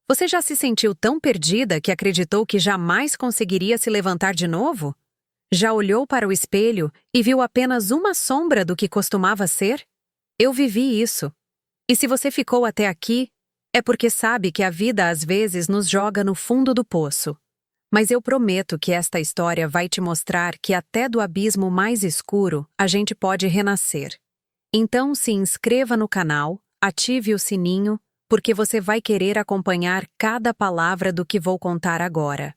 Você já se sentiu tão perdida que acreditou que jamais conseguiria se levantar de novo? Já olhou para o espelho e viu apenas uma sombra do que costumava ser? Eu vivi isso. E se você ficou até aqui, é porque sabe que a vida às vezes nos joga no fundo do poço. Mas eu prometo que esta história vai te mostrar que até do abismo mais escuro a gente pode renascer. Então se inscreva no canal, ative o sininho, porque você vai querer acompanhar cada palavra do que vou contar agora.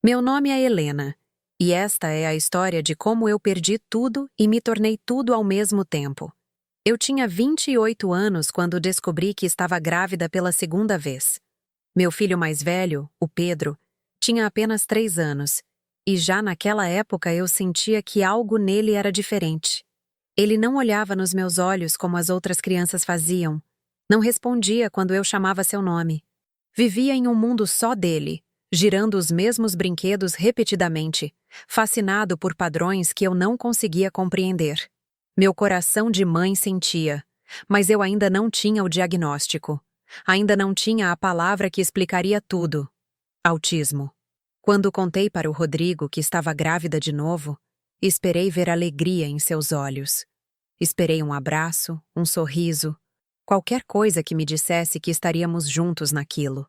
Meu nome é Helena, e esta é a história de como eu perdi tudo e me tornei tudo ao mesmo tempo. Eu tinha 28 anos quando descobri que estava grávida pela segunda vez. Meu filho mais velho, o Pedro, tinha apenas 3 anos, e já naquela época eu sentia que algo nele era diferente. Ele não olhava nos meus olhos como as outras crianças faziam. Não respondia quando eu chamava seu nome. Vivia em um mundo só dele, girando os mesmos brinquedos repetidamente, fascinado por padrões que eu não conseguia compreender. Meu coração de mãe sentia, mas eu ainda não tinha o diagnóstico. Ainda não tinha a palavra que explicaria tudo. Autismo. Quando contei para o Rodrigo que estava grávida de novo, esperei ver alegria em seus olhos. Esperei um abraço, um sorriso, qualquer coisa que me dissesse que estaríamos juntos naquilo.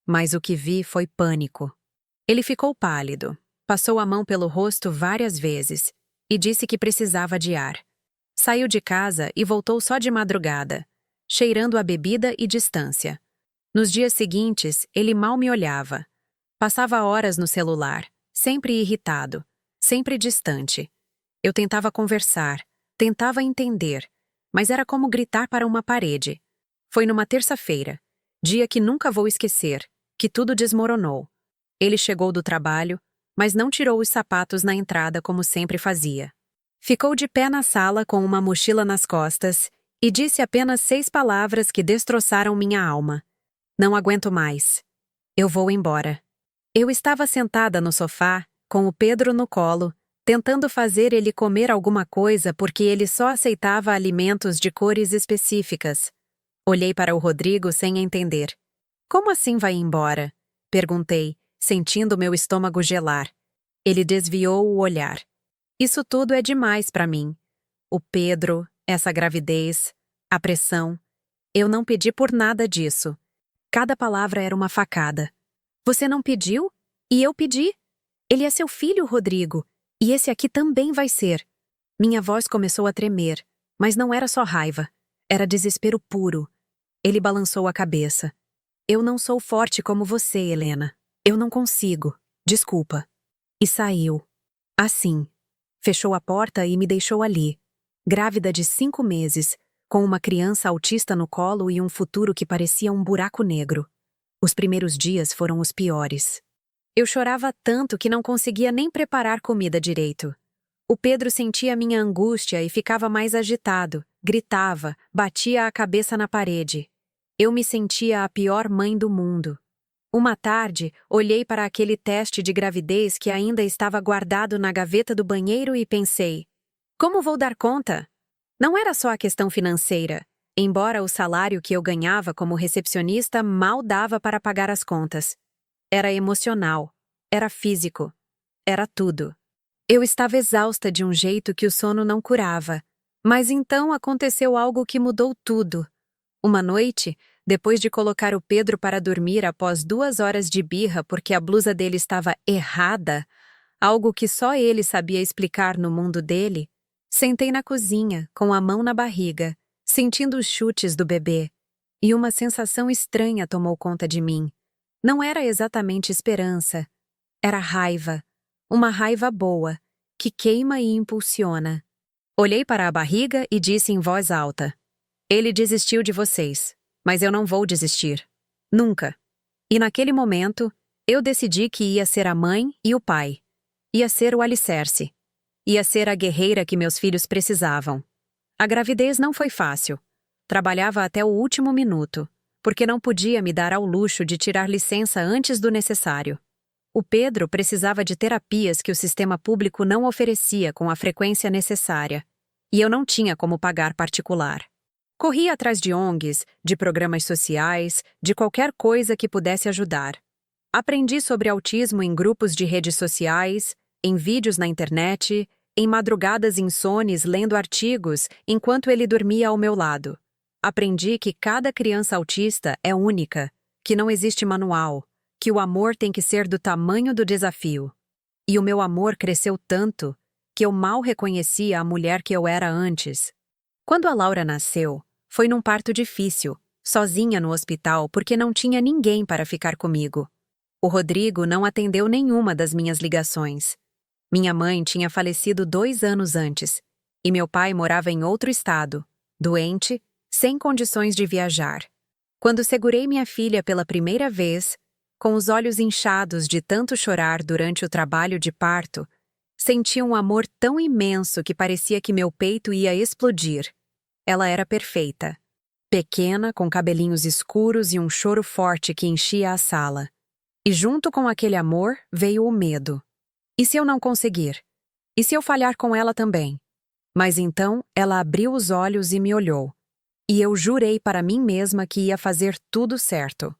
Mas o que vi foi pânico. Ele ficou pálido, passou a mão pelo rosto várias vezes e disse que precisava de ar. Saiu de casa e voltou só de madrugada, cheirando a bebida e distância. Nos dias seguintes, ele mal me olhava. Passava horas no celular, sempre irritado, sempre distante. Eu tentava conversar, tentava entender, mas era como gritar para uma parede. Foi numa terça-feira, dia que nunca vou esquecer, que tudo desmoronou. Ele chegou do trabalho, mas não tirou os sapatos na entrada como sempre fazia. Ficou de pé na sala com uma mochila nas costas e disse apenas 6 palavras que destroçaram minha alma. Não aguento mais. Eu vou embora. Eu estava sentada no sofá, com o Pedro no colo, tentando fazer ele comer alguma coisa porque ele só aceitava alimentos de cores específicas. Olhei para o Rodrigo sem entender. Como assim vai embora? Perguntei, sentindo meu estômago gelar. Ele desviou o olhar. Isso tudo é demais para mim. O Pedro, essa gravidez, a pressão. Eu não pedi por nada disso. Cada palavra era uma facada. Você não pediu? E eu pedi? Ele é seu filho, Rodrigo. E esse aqui também vai ser. Minha voz começou a tremer, mas não era só raiva. Era desespero puro. Ele balançou a cabeça. Eu não sou forte como você, Helena. Eu não consigo. Desculpa. E saiu. Assim. Fechou a porta e me deixou ali, grávida de 5 meses, com uma criança autista no colo e um futuro que parecia um buraco negro. Os primeiros dias foram os piores. Eu chorava tanto que não conseguia nem preparar comida direito. O Pedro sentia minha angústia e ficava mais agitado, gritava, batia a cabeça na parede. Eu me sentia a pior mãe do mundo. Uma tarde, olhei para aquele teste de gravidez que ainda estava guardado na gaveta do banheiro e pensei: como vou dar conta? Não era só a questão financeira, embora o salário que eu ganhava como recepcionista mal dava para pagar as contas. Era emocional, era físico, era tudo. Eu estava exausta de um jeito que o sono não curava, mas então aconteceu algo que mudou tudo. Uma noite, depois de colocar o Pedro para dormir após 2 horas de birra porque a blusa dele estava errada, algo que só ele sabia explicar no mundo dele, sentei na cozinha, com a mão na barriga, sentindo os chutes do bebê, e uma sensação estranha tomou conta de mim. Não era exatamente esperança, era raiva, uma raiva boa, que queima e impulsiona. Olhei para a barriga e disse em voz alta: ele desistiu de vocês, mas eu não vou desistir. Nunca. E naquele momento, eu decidi que ia ser a mãe e o pai. Ia ser o alicerce. Ia ser a guerreira que meus filhos precisavam. A gravidez não foi fácil. Trabalhava até o último minuto, porque não podia me dar ao luxo de tirar licença antes do necessário. O Pedro precisava de terapias que o sistema público não oferecia com a frequência necessária, e eu não tinha como pagar particular. Corri atrás de ONGs, de programas sociais, de qualquer coisa que pudesse ajudar. Aprendi sobre autismo em grupos de redes sociais, em vídeos na internet, em madrugadas insones lendo artigos enquanto ele dormia ao meu lado. Aprendi que cada criança autista é única, que não existe manual, que o amor tem que ser do tamanho do desafio. E o meu amor cresceu tanto que eu mal reconhecia a mulher que eu era antes. Quando a Laura nasceu, foi num parto difícil, sozinha no hospital porque não tinha ninguém para ficar comigo. O Rodrigo não atendeu nenhuma das minhas ligações. Minha mãe tinha falecido 2 anos antes, e meu pai morava em outro estado, doente, sem condições de viajar. Quando segurei minha filha pela primeira vez, com os olhos inchados de tanto chorar durante o trabalho de parto, senti um amor tão imenso que parecia que meu peito ia explodir. Ela era perfeita. Pequena, com cabelinhos escuros e um choro forte que enchia a sala. E junto com aquele amor veio o medo. E se eu não conseguir? E se eu falhar com ela também? Mas então ela abriu os olhos e me olhou. E eu jurei para mim mesma que ia fazer tudo certo.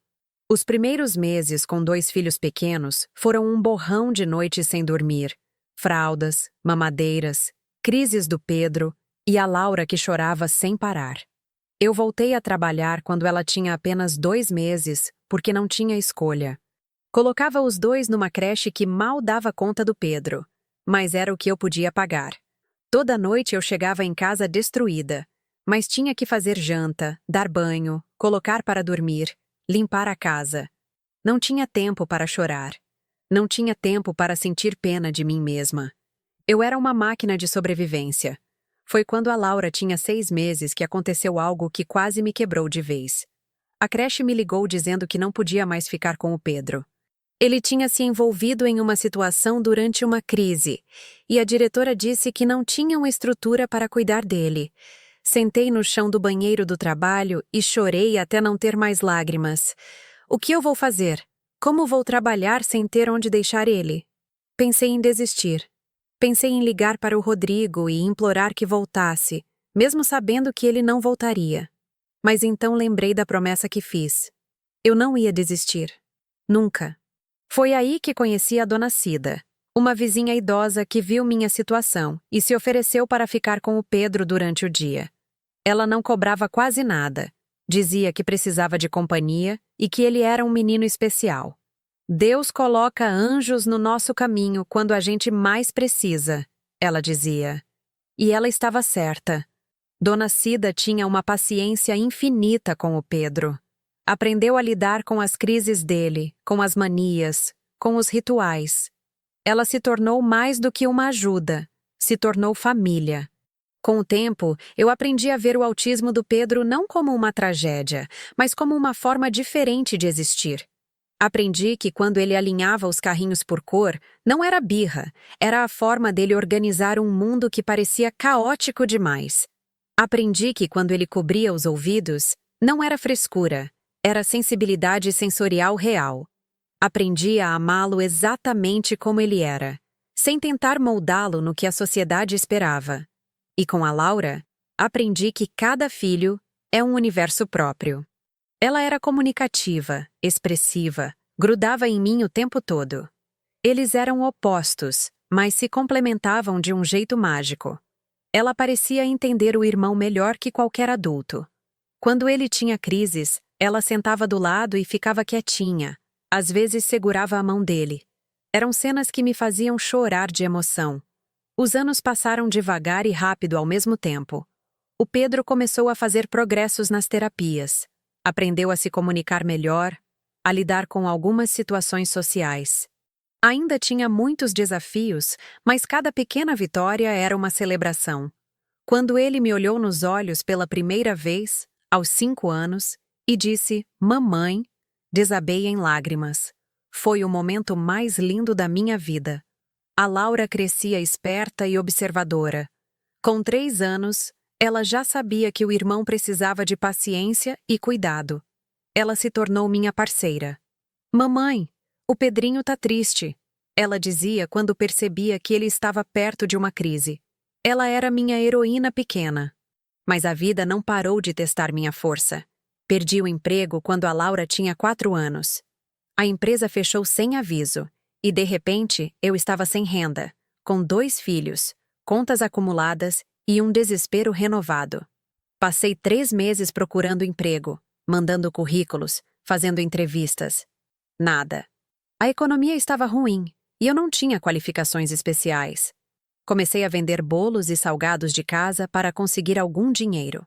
Os primeiros meses com 2 filhos pequenos foram um borrão de noites sem dormir. Fraldas, mamadeiras, crises do Pedro e a Laura que chorava sem parar. Eu voltei a trabalhar quando ela tinha apenas 2 meses, porque não tinha escolha. Colocava os 2 numa creche que mal dava conta do Pedro, mas era o que eu podia pagar. Toda noite eu chegava em casa destruída, mas tinha que fazer janta, dar banho, colocar para dormir, limpar a casa. Não tinha tempo para chorar. Não tinha tempo para sentir pena de mim mesma. Eu era uma máquina de sobrevivência. Foi quando a Laura tinha 6 meses que aconteceu algo que quase me quebrou de vez. A creche me ligou dizendo que não podia mais ficar com o Pedro. Ele tinha se envolvido em uma situação durante uma crise, e a diretora disse que não tinham estrutura para cuidar dele. Sentei no chão do banheiro do trabalho e chorei até não ter mais lágrimas. O que eu vou fazer? Como vou trabalhar sem ter onde deixar ele? Pensei em desistir. Pensei em ligar para o Rodrigo e implorar que voltasse, mesmo sabendo que ele não voltaria. Mas então lembrei da promessa que fiz. Eu não ia desistir. Nunca. Foi aí que conheci a Dona Cida, uma vizinha idosa que viu minha situação e se ofereceu para ficar com o Pedro durante o dia. Ela não cobrava quase nada. Dizia que precisava de companhia e que ele era um menino especial. Deus coloca anjos no nosso caminho quando a gente mais precisa, ela dizia. E ela estava certa. Dona Cida tinha uma paciência infinita com o Pedro. Aprendeu a lidar com as crises dele, com as manias, com os rituais. Ela se tornou mais do que uma ajuda, se tornou família. Com o tempo, eu aprendi a ver o autismo do Pedro não como uma tragédia, mas como uma forma diferente de existir. Aprendi que quando ele alinhava os carrinhos por cor, não era birra, era a forma dele organizar um mundo que parecia caótico demais. Aprendi que quando ele cobria os ouvidos, não era frescura, era sensibilidade sensorial real. Aprendi a amá-lo exatamente como ele era, sem tentar moldá-lo no que a sociedade esperava. E com a Laura, aprendi que cada filho é um universo próprio. Ela era comunicativa, expressiva, grudava em mim o tempo todo. Eles eram opostos, mas se complementavam de um jeito mágico. Ela parecia entender o irmão melhor que qualquer adulto. Quando ele tinha crises, ela sentava do lado e ficava quietinha. Às vezes segurava a mão dele. Eram cenas que me faziam chorar de emoção. Os anos passaram devagar e rápido ao mesmo tempo. O Pedro começou a fazer progressos nas terapias. Aprendeu a se comunicar melhor, a lidar com algumas situações sociais. Ainda tinha muitos desafios, mas cada pequena vitória era uma celebração. Quando ele me olhou nos olhos pela primeira vez, aos 5 anos, e disse, "Mamãe", desabei em lágrimas. Foi o momento mais lindo da minha vida. A Laura crescia esperta e observadora. Com 3 anos, ela já sabia que o irmão precisava de paciência e cuidado. Ela se tornou minha parceira. "Mamãe, o Pedrinho tá triste", ela dizia quando percebia que ele estava perto de uma crise. Ela era minha heroína pequena. Mas a vida não parou de testar minha força. Perdi o emprego quando a Laura tinha 4 anos. A empresa fechou sem aviso, e de repente eu estava sem renda, com 2 filhos, contas acumuladas e um desespero renovado. Passei 3 meses procurando emprego, mandando currículos, fazendo entrevistas. Nada. A economia estava ruim e eu não tinha qualificações especiais. Comecei a vender bolos e salgados de casa para conseguir algum dinheiro.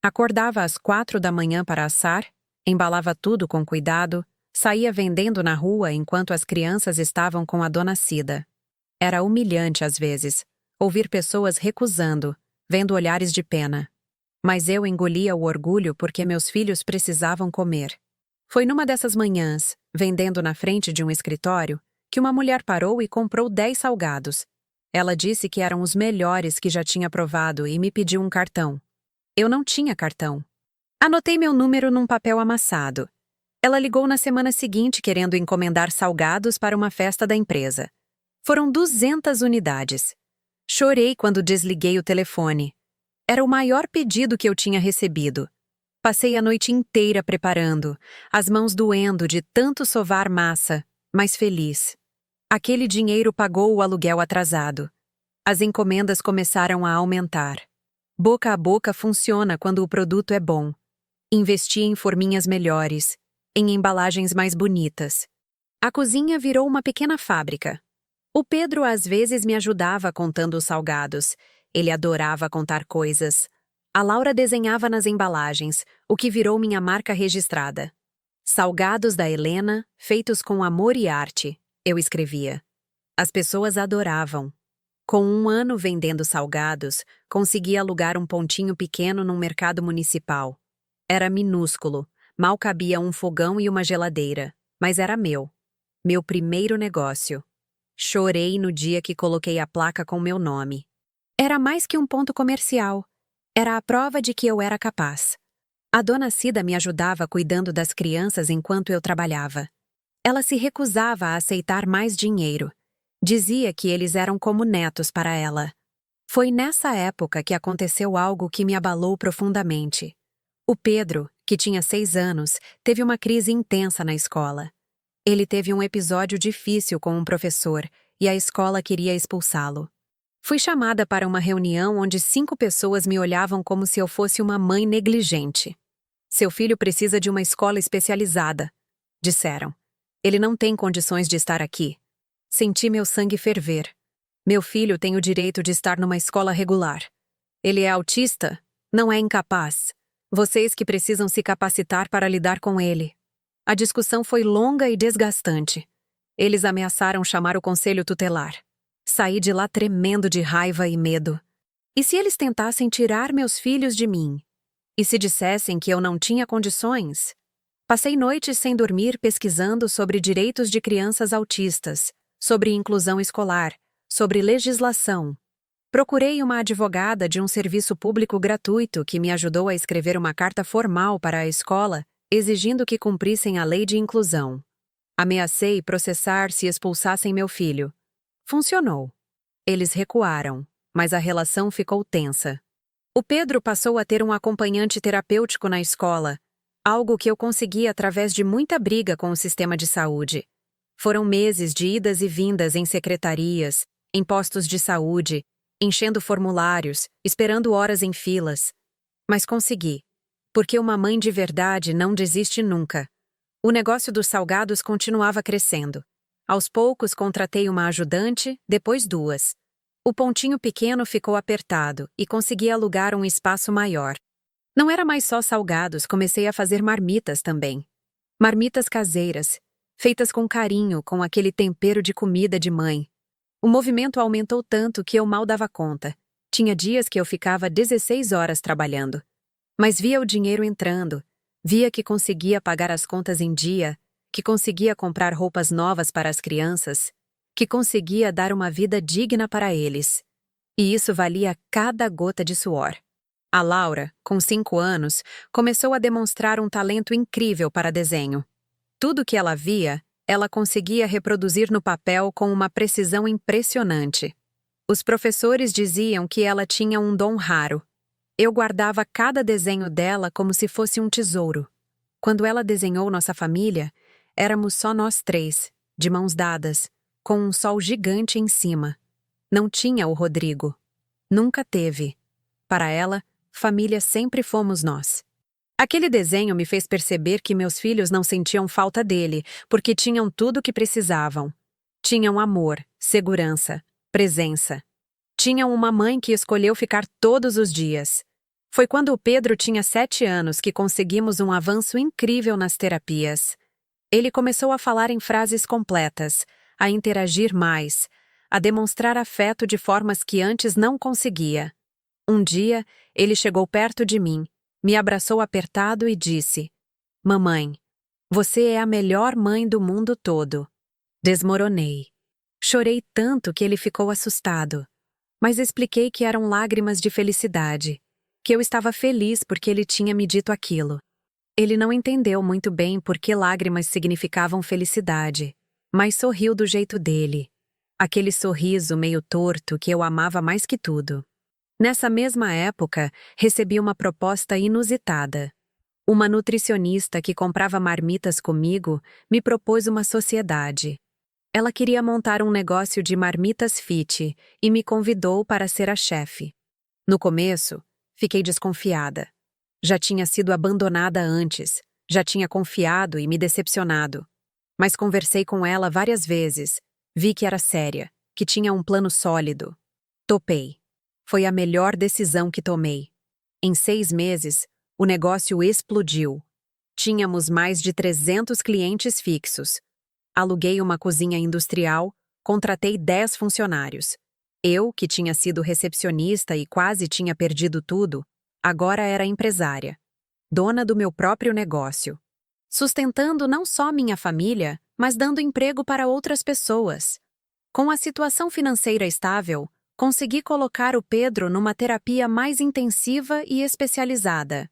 Acordava às 4 da manhã para assar, embalava tudo com cuidado, saía vendendo na rua enquanto as crianças estavam com a dona Cida. Era humilhante às vezes, ouvir pessoas recusando, vendo olhares de pena. Mas eu engolia o orgulho porque meus filhos precisavam comer. Foi numa dessas manhãs, vendendo na frente de um escritório, que uma mulher parou e comprou 10 salgados. Ela disse que eram os melhores que já tinha provado e me pediu um cartão. Eu não tinha cartão. Anotei meu número num papel amassado. Ela ligou na semana seguinte querendo encomendar salgados para uma festa da empresa. Foram 200 unidades. Chorei quando desliguei o telefone. Era o maior pedido que eu tinha recebido. Passei a noite inteira preparando, as mãos doendo de tanto sovar massa, mas feliz. Aquele dinheiro pagou o aluguel atrasado. As encomendas começaram a aumentar. Boca a boca funciona quando o produto é bom. Investi em forminhas melhores, em embalagens mais bonitas. A cozinha virou uma pequena fábrica. O Pedro às vezes me ajudava contando os salgados. Ele adorava contar coisas. A Laura desenhava nas embalagens, o que virou minha marca registrada. Salgados da Helena, feitos com amor e arte, eu escrevia. As pessoas adoravam. Com 1 ano vendendo salgados, consegui alugar um pontinho pequeno num mercado municipal. Era minúsculo, mal cabia um fogão e uma geladeira, mas era meu. Meu primeiro negócio. Chorei no dia que coloquei a placa com meu nome. Era mais que um ponto comercial. Era a prova de que eu era capaz. A dona Cida me ajudava cuidando das crianças enquanto eu trabalhava. Ela se recusava a aceitar mais dinheiro. Dizia que eles eram como netos para ela. Foi nessa época que aconteceu algo que me abalou profundamente. O Pedro, que tinha 6 anos, teve uma crise intensa na escola. Ele teve um episódio difícil com um professor e a escola queria expulsá-lo. Fui chamada para uma reunião onde 5 pessoas me olhavam como se eu fosse uma mãe negligente. Seu filho precisa de uma escola especializada, disseram. Ele não tem condições de estar aqui. Senti meu sangue ferver. Meu filho tem o direito de estar numa escola regular. Ele é autista? Não é incapaz. Vocês que precisam se capacitar para lidar com ele. A discussão foi longa e desgastante. Eles ameaçaram chamar o conselho tutelar. Saí de lá tremendo de raiva e medo. E se eles tentassem tirar meus filhos de mim? E se dissessem que eu não tinha condições? Passei noites sem dormir pesquisando sobre direitos de crianças autistas, sobre inclusão escolar, sobre legislação. Procurei uma advogada de um serviço público gratuito que me ajudou a escrever uma carta formal para a escola, exigindo que cumprissem a lei de inclusão. Ameacei processar se expulsassem meu filho. Funcionou. Eles recuaram, mas a relação ficou tensa. O Pedro passou a ter um acompanhante terapêutico na escola, algo que eu consegui através de muita briga com o sistema de saúde. Foram meses de idas e vindas em secretarias, em postos de saúde, enchendo formulários, esperando horas em filas. Mas consegui, porque uma mãe de verdade não desiste nunca. O negócio dos salgados continuava crescendo. Aos poucos contratei uma ajudante, depois 2. O pontinho pequeno ficou apertado e consegui alugar um espaço maior. Não era mais só salgados, comecei a fazer marmitas também. Marmitas caseiras, feitas com carinho, com aquele tempero de comida de mãe. O movimento aumentou tanto que eu mal dava conta. Tinha dias que eu ficava 16 horas trabalhando. Mas via o dinheiro entrando, via que conseguia pagar as contas em dia, que conseguia comprar roupas novas para as crianças, que conseguia dar uma vida digna para eles. E isso valia cada gota de suor. A Laura, com 5 anos, começou a demonstrar um talento incrível para desenho. Tudo que ela via, ela conseguia reproduzir no papel com uma precisão impressionante. Os professores diziam que ela tinha um dom raro. Eu guardava cada desenho dela como se fosse um tesouro. Quando ela desenhou nossa família, éramos só nós três, de mãos dadas, com um sol gigante em cima. Não tinha o Rodrigo. Nunca teve. Para ela, família sempre fomos nós. Aquele desenho me fez perceber que meus filhos não sentiam falta dele, porque tinham tudo o que precisavam. Tinham amor, segurança, presença. Tinham uma mãe que escolheu ficar todos os dias. Foi quando o Pedro tinha 7 anos que conseguimos um avanço incrível nas terapias. Ele começou a falar em frases completas, a interagir mais, a demonstrar afeto de formas que antes não conseguia. Um dia, ele chegou perto de mim, me abraçou apertado e disse: "Mamãe, você é a melhor mãe do mundo todo." Desmoronei. Chorei tanto que ele ficou assustado. Mas expliquei que eram lágrimas de felicidade, que eu estava feliz porque ele tinha me dito aquilo. Ele não entendeu muito bem por que lágrimas significavam felicidade, mas sorriu do jeito dele. Aquele sorriso meio torto que eu amava mais que tudo. Nessa mesma época, recebi uma proposta inusitada. Uma nutricionista que comprava marmitas comigo me propôs uma sociedade. Ela queria montar um negócio de marmitas fit e me convidou para ser a chefe. No começo, fiquei desconfiada. Já tinha sido abandonada antes, já tinha confiado e me decepcionado. Mas conversei com ela várias vezes, vi que era séria, que tinha um plano sólido. Topei. Foi a melhor decisão que tomei. Em 6 meses, o negócio explodiu. Tínhamos mais de 300 clientes fixos. Aluguei uma cozinha industrial, contratei 10 funcionários. Eu, que tinha sido recepcionista e quase tinha perdido tudo, agora era empresária, dona do meu próprio negócio, sustentando não só minha família, mas dando emprego para outras pessoas. Com a situação financeira estável, consegui colocar o Pedro numa terapia mais intensiva e especializada.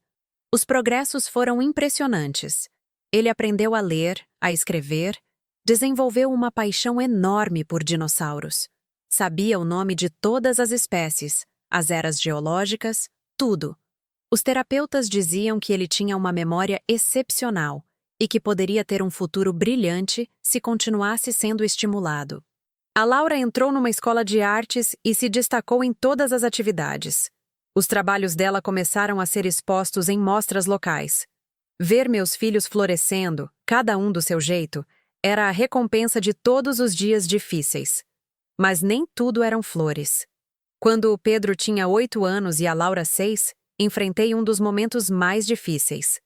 Os progressos foram impressionantes. Ele aprendeu a ler, a escrever, desenvolveu uma paixão enorme por dinossauros. Sabia o nome de todas as espécies, as eras geológicas, tudo. Os terapeutas diziam que ele tinha uma memória excepcional e que poderia ter um futuro brilhante se continuasse sendo estimulado. A Laura entrou numa escola de artes e se destacou em todas as atividades. Os trabalhos dela começaram a ser expostos em mostras locais. Ver meus filhos florescendo, cada um do seu jeito, era a recompensa de todos os dias difíceis. Mas nem tudo eram flores. Quando o Pedro tinha 8 anos e a Laura 6, enfrentei um dos momentos mais difíceis.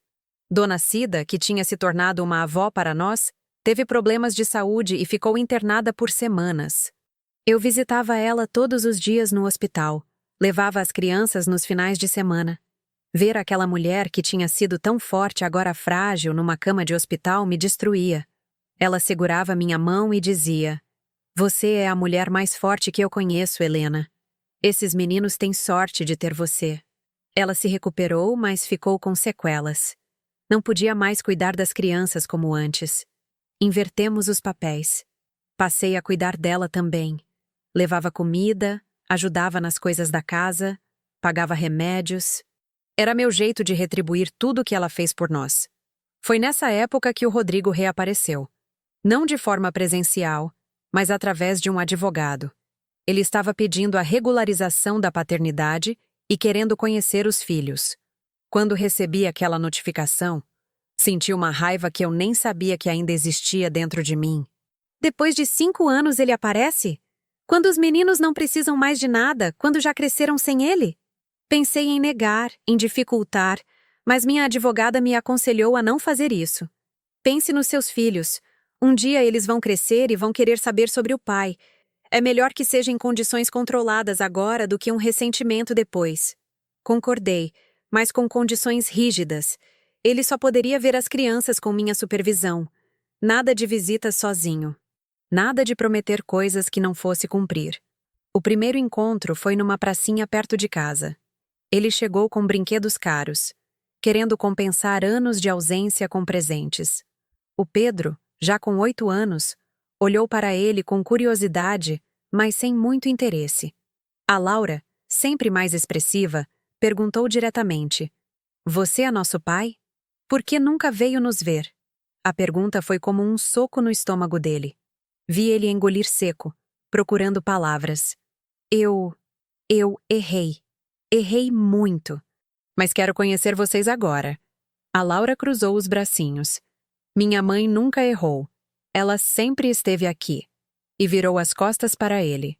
Dona Cida, que tinha se tornado uma avó para nós, teve problemas de saúde e ficou internada por semanas. Eu visitava ela todos os dias no hospital, levava as crianças nos finais de semana. Ver aquela mulher que tinha sido tão forte agora frágil numa cama de hospital me destruía. Ela segurava minha mão e dizia: "Você é a mulher mais forte que eu conheço, Helena. Esses meninos têm sorte de ter você." Ela se recuperou, mas ficou com sequelas. Não podia mais cuidar das crianças como antes. Invertemos os papéis. Passei a cuidar dela também. Levava comida, ajudava nas coisas da casa, pagava remédios. Era meu jeito de retribuir tudo o que ela fez por nós. Foi nessa época que o Rodrigo reapareceu. Não de forma presencial, mas através de um advogado. Ele estava pedindo a regularização da paternidade e querendo conhecer os filhos. Quando recebi aquela notificação, senti uma raiva que eu nem sabia que ainda existia dentro de mim. Depois de 5 anos ele aparece? Quando os meninos não precisam mais de nada, quando já cresceram sem ele? Pensei em negar, em dificultar, mas minha advogada me aconselhou a não fazer isso. Pense nos seus filhos. Um dia eles vão crescer e vão querer saber sobre o pai. É melhor que seja em condições controladas agora do que um ressentimento depois. Concordei, mas com condições rígidas. Ele só poderia ver as crianças com minha supervisão. Nada de visitas sozinho. Nada de prometer coisas que não fosse cumprir. O primeiro encontro foi numa pracinha perto de casa. Ele chegou com brinquedos caros, querendo compensar anos de ausência com presentes. O Pedro, já com 8 anos, olhou para ele com curiosidade, mas sem muito interesse. A Laura, sempre mais expressiva, perguntou diretamente: Você é nosso pai? Por que nunca veio nos ver? A pergunta foi como um soco no estômago dele. Vi ele engolir seco, procurando palavras. Eu errei. Errei muito. Mas quero conhecer vocês agora. A Laura cruzou os bracinhos. Minha mãe nunca errou. Ela sempre esteve aqui. E virou as costas para ele.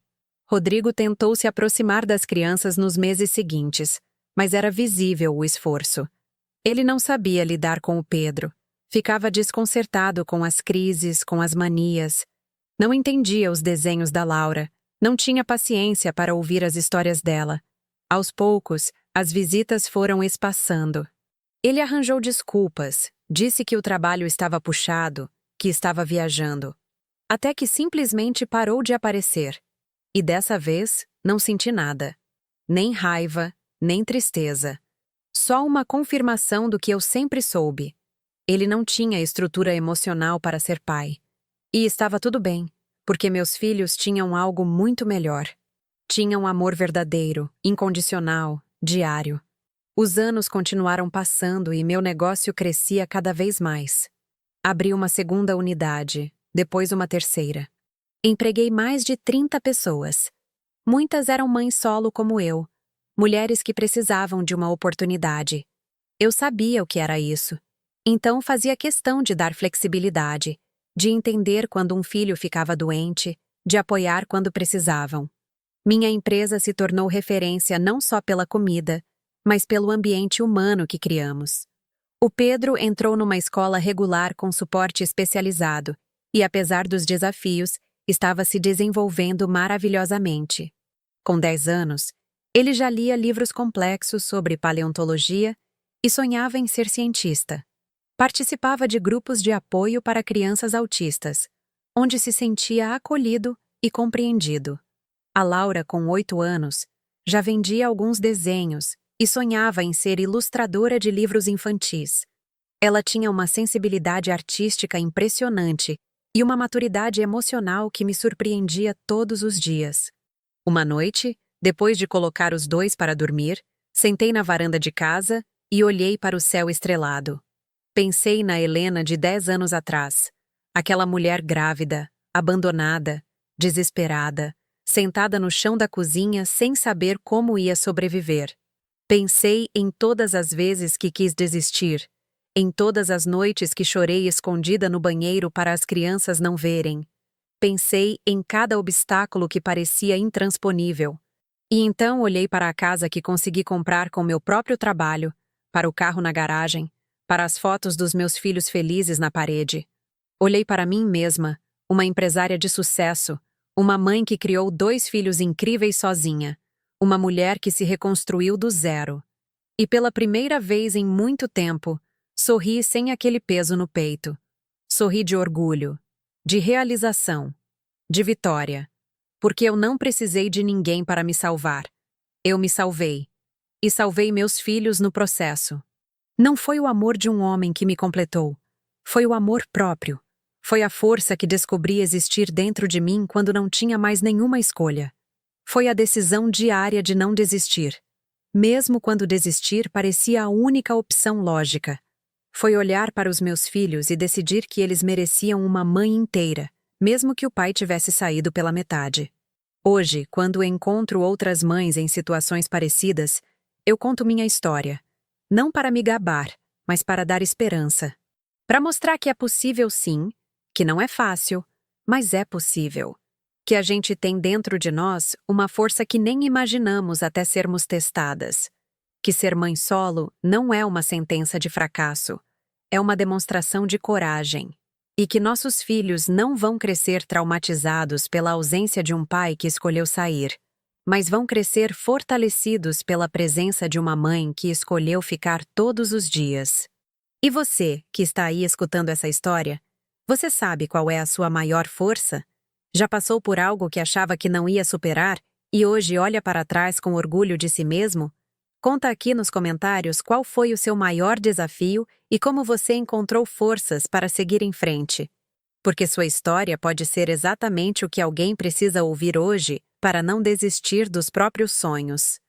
Rodrigo tentou se aproximar das crianças nos meses seguintes, mas era visível o esforço. Ele não sabia lidar com o Pedro. Ficava desconcertado com as crises, com as manias. Não entendia os desenhos da Laura. Não tinha paciência para ouvir as histórias dela. Aos poucos, as visitas foram espaçando. Ele arranjou desculpas, disse que o trabalho estava puxado, que estava viajando. Até que simplesmente parou de aparecer. E dessa vez, não senti nada. Nem raiva, nem tristeza. Só uma confirmação do que eu sempre soube. Ele não tinha estrutura emocional para ser pai. E estava tudo bem, porque meus filhos tinham algo muito melhor. Tinham amor verdadeiro, incondicional, diário. Os anos continuaram passando e meu negócio crescia cada vez mais. Abri uma segunda unidade, depois uma terceira. Empreguei mais de 30 pessoas. Muitas eram mães solo como eu, mulheres que precisavam de uma oportunidade. Eu sabia o que era isso. Então fazia questão de dar flexibilidade, de entender quando um filho ficava doente, de apoiar quando precisavam. Minha empresa se tornou referência não só pela comida, mas pelo ambiente humano que criamos. O Pedro entrou numa escola regular com suporte especializado e, apesar dos desafios, estava se desenvolvendo maravilhosamente. Com 10 anos, ele já lia livros complexos sobre paleontologia e sonhava em ser cientista. Participava de grupos de apoio para crianças autistas, onde se sentia acolhido e compreendido. A Laura, com 8 anos, já vendia alguns desenhos e sonhava em ser ilustradora de livros infantis. Ela tinha uma sensibilidade artística impressionante e uma maturidade emocional que me surpreendia todos os dias. Uma noite, depois de colocar os dois para dormir, sentei na varanda de casa e olhei para o céu estrelado. Pensei na Helena de 10 anos atrás, aquela mulher grávida, abandonada, desesperada, sentada no chão da cozinha sem saber como ia sobreviver. Pensei em todas as vezes que quis desistir, em todas as noites que chorei escondida no banheiro para as crianças não verem. Pensei em cada obstáculo que parecia intransponível. E então olhei para a casa que consegui comprar com meu próprio trabalho, para o carro na garagem, para as fotos dos meus filhos felizes na parede. Olhei para mim mesma, uma empresária de sucesso, uma mãe que criou 2 filhos incríveis sozinha, uma mulher que se reconstruiu do zero. E pela primeira vez em muito tempo, sorri sem aquele peso no peito. Sorri de orgulho, de realização, de vitória. Porque eu não precisei de ninguém para me salvar. Eu me salvei. E salvei meus filhos no processo. Não foi o amor de um homem que me completou. Foi o amor próprio. Foi a força que descobri existir dentro de mim quando não tinha mais nenhuma escolha. Foi a decisão diária de não desistir. Mesmo quando desistir parecia a única opção lógica. Foi olhar para os meus filhos e decidir que eles mereciam uma mãe inteira, mesmo que o pai tivesse saído pela metade. Hoje, quando encontro outras mães em situações parecidas, eu conto minha história. Não para me gabar, mas para dar esperança. Para mostrar que é possível sim, que não é fácil, mas é possível. Que a gente tem dentro de nós uma força que nem imaginamos até sermos testadas. Que ser mãe solo não é uma sentença de fracasso, é uma demonstração de coragem. E que nossos filhos não vão crescer traumatizados pela ausência de um pai que escolheu sair, mas vão crescer fortalecidos pela presença de uma mãe que escolheu ficar todos os dias. E você, que está aí escutando essa história, você sabe qual é a sua maior força? Já passou por algo que achava que não ia superar e hoje olha para trás com orgulho de si mesmo? Conta aqui nos comentários qual foi o seu maior desafio e como você encontrou forças para seguir em frente. Porque sua história pode ser exatamente o que alguém precisa ouvir hoje para não desistir dos próprios sonhos.